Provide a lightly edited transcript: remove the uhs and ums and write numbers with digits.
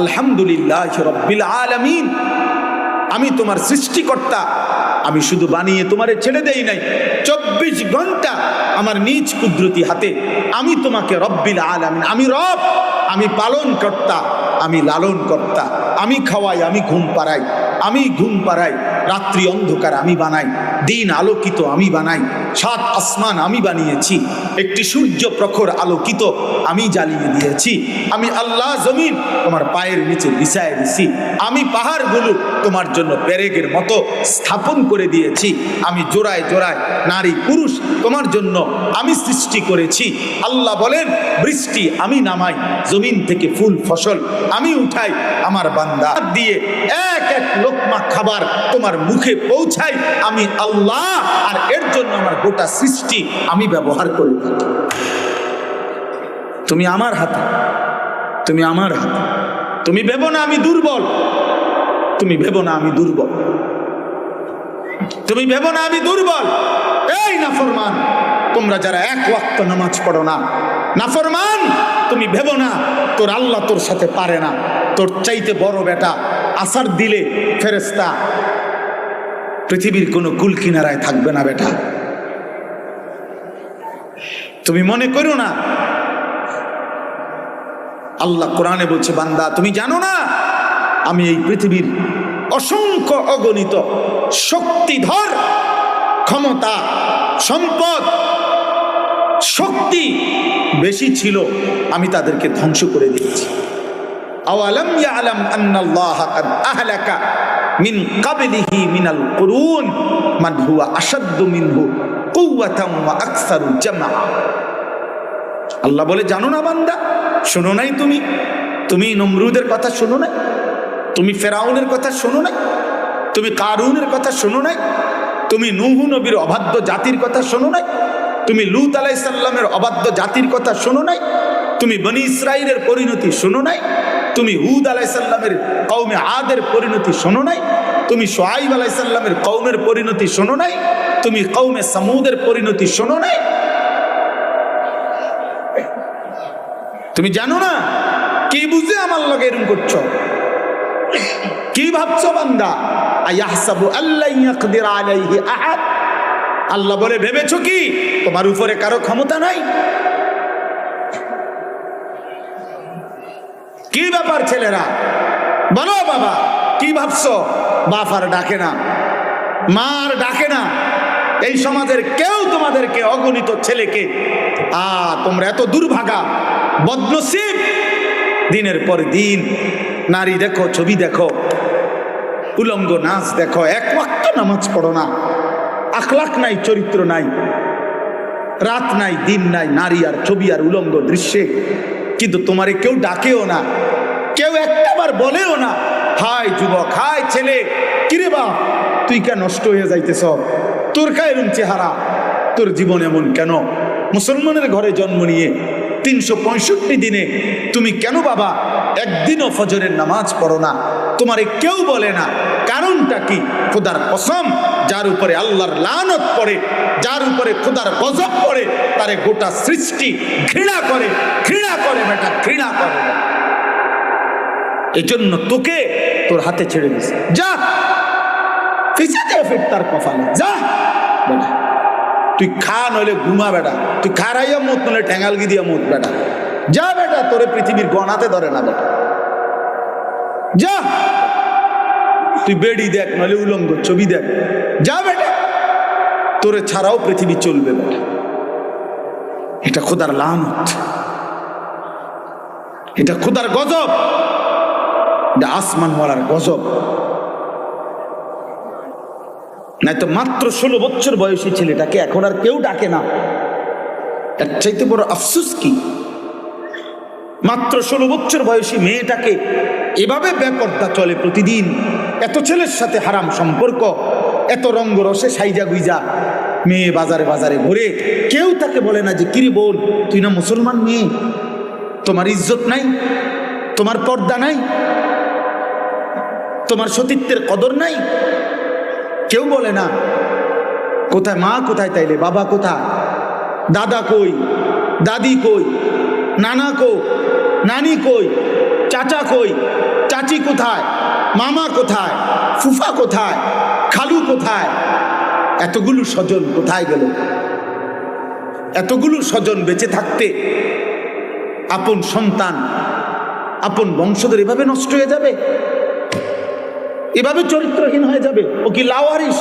আলহামদুলিল্লাহ রাব্বিল আলামিন, আমি তোমার সৃষ্টিকর্তা, আমি শুধু বানিয়ে তোমারে ছেড়ে দেই নাই, 24 ঘন্টা আমার নিজ কুদরতি হাতে আমি তোমাকে রব্বিল আলামিন, আমি রব, আমি পালন কর্তা, আমি লালন কর্তা, আমি খাওয়াই, আমি ঘুম পাড়াই, আমি ঘুম পাড়াই, রাত্রি অন্ধকার আমি বানাই, দিন আলোকিত আমি বানাই, 7 আসমান আমি বানিয়েছি, একটি সূর্য প্রখর আলোকিত আমি জ্বালিয়ে দিয়েছি, আমি আল্লাহ জমিন তোমার পায়ের নিচে বিছায় দিছি, আমি পাহাড়গুলো তোমার জন্য পেরেকের মতো স্থাপন করে দিয়েছি, আমি জোড়ায় জোড়ায় নারী পুরুষ তোমার জন্য আমি সৃষ্টি করেছি। আল্লাহ বলেন বৃষ্টি আমি নামাই, জমিন থেকে ফুল ফসল আমি উঠাই, আমার বান্দা দিয়ে এক এক লোকমা খাবার তোমার মুখে পৌঁছাই আমি আল্লাহ, আর এর জন্য আমার গোটা সৃষ্টি আমি ব্যবহার করি। তুমি আমার হাতে, তুমি আমার হাতে, তুমি ভেবো না আমি দুর্বল, তুমি ভেবো না আমি দুর্বল, তুমি ভেবো না আমি দুর্বল। এই নাফরমান, তোমরা যারা এক ওয়াক্ত নামাজ পড়ো না, নাফরমান, তুমি ভেবো না তোর আল্লাহ তোর সাথে পারে না, তোর চাইতে বড় বেটা আসার দিলে ফেরেশতা পৃথিবীর কোনো কুল কিনারায় থাকবে না বেটা। তুমি মনে করো না, আল্লাহ কোরআনে বলছে বান্দা তুমি জানো না আমি এই পৃথিবীর অসংখ্য অগণিত শক্তিধর, ক্ষমতা, সম্পদ, শক্তি বেশি ছিল, আমি তাদেরকে ধ্বংস করে দিয়েছি। আওয়ালাম ইয়ালাম আন্নাল্লাহা কাদ আহলাকা মিন ক্বাবলিহি মিনাল কুরুন মান হুয়া আশাদ্দু মিনহু কুওয়াতান ওয়া আকসারু জামআ। আল্লাহ বলে জানো না বান্দা, শোনো নাই তুমি? তুমি নমরুদের কথা শোনো নাই? তুমি ফেরাউনের কথা শোনো নাই? তুমি কারুনের কথা শোনো নাই? তুমি নূহ নবীর অবাধ্য জাতির কথা শোনো নাই? তুমি লূত আলাইহিস সালামের অবাধ্য জাতির কথা শোনো নাই? তুমি বনি ইসরাইলের পরিণতি শোনো নাই? তুমি হুদ আলাইহিস সালামের কওমে আদের পরিণতি শোনো নাই? তুমি শুআইব আলাইহিস সালামের কওমের পরিণতি শোনো নাই? তুমি কওমে সামুদের পরিণতি শোনো নাই? তুমি জানো না? কি বুঝে আমার লগে এরকম করছো? কি ভাবছো বান্দা? আয়াহসাবু আল্লা ইয়াকদির আলাইহি আহাদ। আল্লাহ বলে ভেবেছো কি তোমার উপরে কারো ক্ষমতা নাই? কি ব্যাপার ছেলেরা, বলো বাবা কি ভাবছো? বাপ আর ডাকে না, মা আর ডাকে না, এই সমাজের কেউ তোমাদেরকে, অগণিত ছেলেকে, তোমরা এত দুর্ভাগা, বদনসিব, দিনের পর দিন নারী দেখো, ছবি দেখো, উলঙ্গ নাচ দেখো, এক ওয়াক্ত নামাজ পড়ো না, আখলাক নাই, চরিত্র নাই, রাত নাই, দিন নাই, নারী আর ছবি আর উলঙ্গ দৃশ্যে। কিন্তু তোমারে কেউ ডাকেও না, কেউ একটাবার বলেও না হাই যুবক, হাই ছেলে, কিরে বাপ তুই কে নষ্ট হয়ে যাইতেছ, তোর কা এরম চেহারা, তোর জীবন এমন কেন? মুসলমানের ঘরে জন্ম নিয়ে 365 দিনে তুমি কেন বাবা একদিনও ফজরের নামাজ পড়ো না? তোমারে কেউ বলে না, কারণটা কি? খোদার কসম, যার উপরে আল্লাহর লানত পড়ে, যার উপরে খোদার গজব পড়ে, তারে গোটা সৃষ্টি ঘৃণা করে, ঘৃণা করে বেটা, ঘৃণা করে। এই জন্য তোকে তোর হাতে ছেড়ে দিছে, যা ফিসাতে ফির তার কপালে, যা বেটা, তুই খা নইলে ঘুমা বেটা, তুই খারাইয়া মত নইলে ঠ্যাঙ্গালগি দিয়া মত বেটা, যা বেটা, তোরে পৃথিবীর গণাতে ধরে না বেটা, যা তুই বেড়ি দেখ নইলে উলঙ্গ ছবি দেখ, যা বেটা, তোরে ছাড়াও পৃথিবী চলবে বেটা। এটা খোদার লানত, এটা খোদার গজব, এটা আসমানওয়ালার গজব। নাই তো মাত্র 16 বছর বয়সী ছেলেটাকে এখন আর কেউ ডাকে না, এর চাইতে বড় আফসোস কি? মাত্র 16 বছর বয়সী মেয়েটাকে এভাবে বেপর্দা চলে প্রতিদিন, এত ছেলের সাথে হারাম সম্পর্ক, এত রঙ্গরসে সাইজা গুইজা মেয়ে বাজারে বাজারে ঘুরে, কেউ তাকে বলে না যে কিরে বোন তুই না মুসলমান মেয়ে, তোমার ইজ্জত নাই, তোমার পর্দা নাই, তোমার সতীত্বের কদর নাই, কেউ বলে না। কোথায় মা, কোথায় তাইলে বাবা, কোথায় দাদা, কই দাদি, কই নানা, কই নানি, কই চাচা কই, চাচি কোথায়, মামা কোথায়, ফুফা কোথায়, খালু কোথায়, এতগুলো স্বজন কোথায় গেল? এতগুলো স্বজন বেঁচে থাকতে আপন সন্তান, আপন বংশধর এভাবে নষ্ট হয়ে যাবে, এভাবে চরিত্রহীন হয়ে যাবে? ও কি লাওয়ারিস?